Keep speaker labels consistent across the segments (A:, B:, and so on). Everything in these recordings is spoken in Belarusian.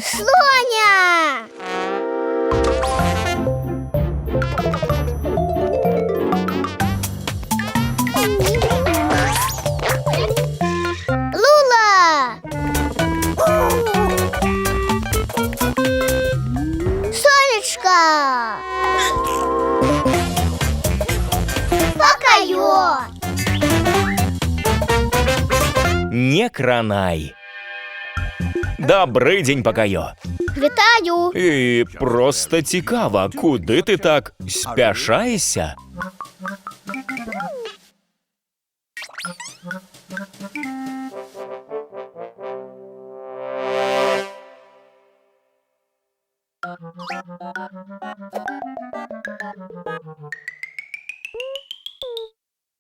A: Слоня! Лула! Сонечка! Покайо!
B: Не кранай. Добрий день, Покайо.
A: Вітаю!
B: І просто цікаво, куди ти так спішаєшся?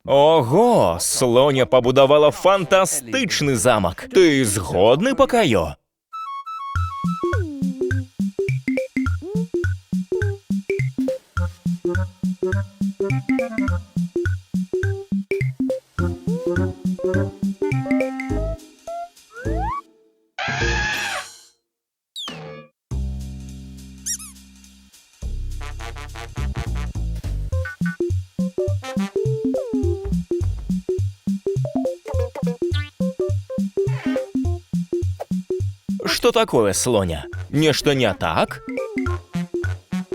B: Ого, слоня побудувала фантастичний замок. Ти згодний, Покайо? Что такое, слоня? Нечто не так?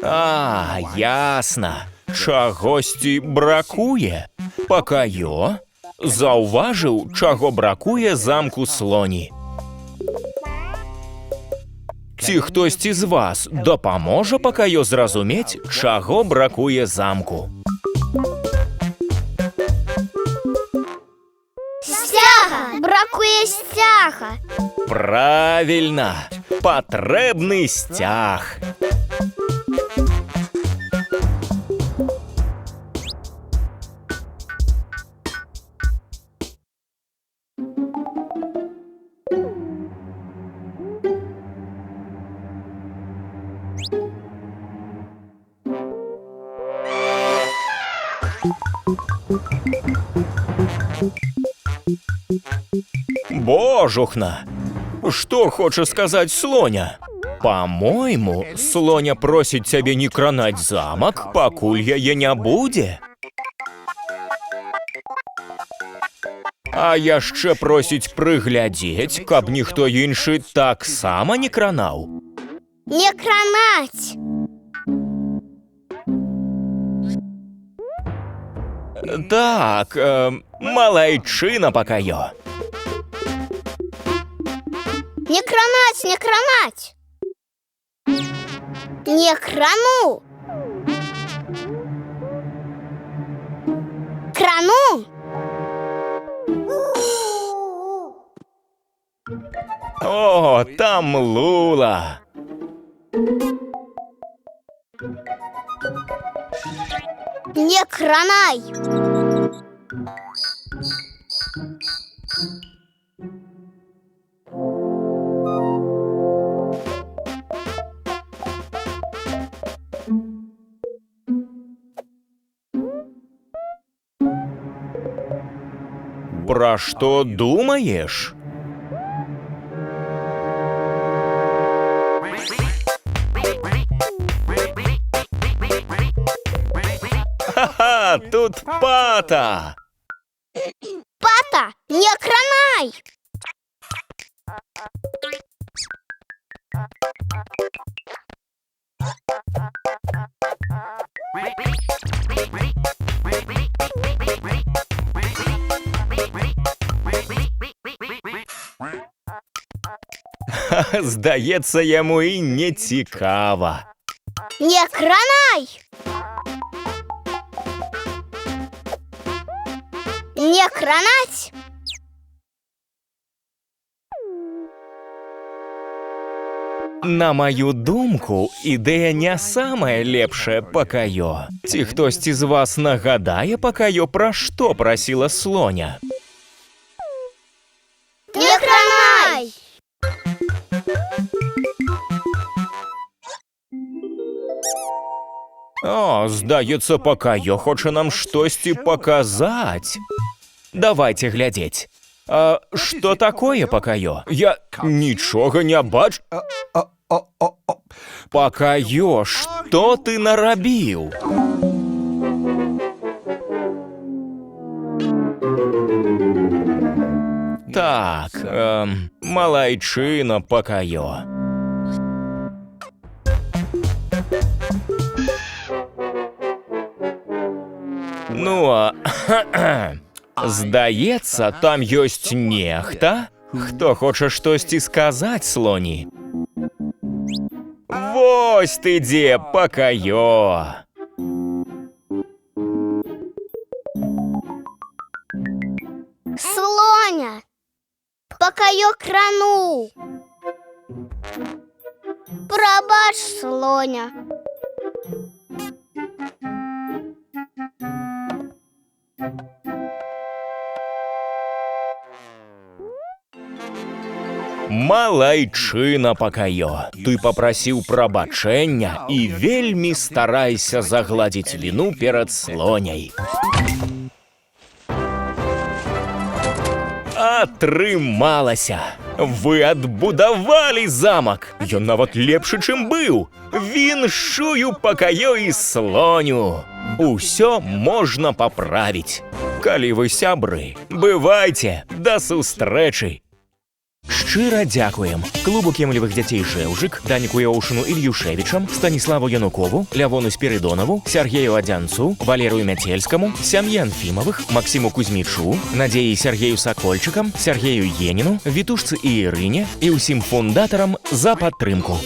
B: А, ясно. Чагосьці бракує. Покайо зауважив, чого бракує замку слоні. Ці хтось із вас допоможе Покайо зрозуміти, чого бракує замку?
A: Стяга! Бракує стяга!
B: Правильно! Потрібний стяг. Божухна! Что хочет сказать слоня? По-моему, слоня просить тебе не кранать замок, покуль яе не буде. А яшчэ просіць прыглядзець, каб ніхто іншы таксама не кранаў.
A: Не кранаць!
B: Так, малайчына, Покайо.
A: Не кранаць, не кранаць! Не крану! Крану!
B: О, там Лула.
A: Не кранай!
B: Про что думаешь? Ха-ха, тут Пата!
A: Пата, не кранай!
B: Здається, йому і не цікаво.
A: Не кранай! Не кранаць!
B: На мою думку, ідэя не самая лепшая, Покайо. Ці хтосьці з вас нагадае Покайо, пра што прасіла слоня?
A: Не кранаць!
B: О, здається, Пакайо хоче нам штосьці показать. Давайте глядеть. А что такое, Пакайо? Я нічого не бачу. Пакайо, что ты наробил? Так, малайчина, Пакайо. Ну, а здається, там ёсць нехта, хто хоче штосьці сказаць слоні. Вось ты дзе, Пакайо.
A: Слоня. Пакайо крануў. Прабач, слоня.
B: Малайчына, Пакайо. Ты папрасіў прабачэння і вельмі старайся загладзіць віну перад слоняй. Атрымалася! Вы адбудавалі замак! Ён нават лепшы, чым быў! Віншую, Пакайо і слоню! Усё можна паправіць. Калі вы сябры, бывайце, да сустрэчы! Шчыра дзякуем клубу кемлівых дзяцей «Жэўжык», Даніку Яўшыну Ільюшевічам, Станіславу Янукову, Лявону Спірыдонаву, Сяргею Адзянцу, Валерыю Мяцельскаму, сям'і Анфімавых, Максіму Кузьмічу, Надзеі Сергею Сакольчыкам, Сергею Еніну, Вітушцы і Ірыне і ўсім фундатарам за падтрымку.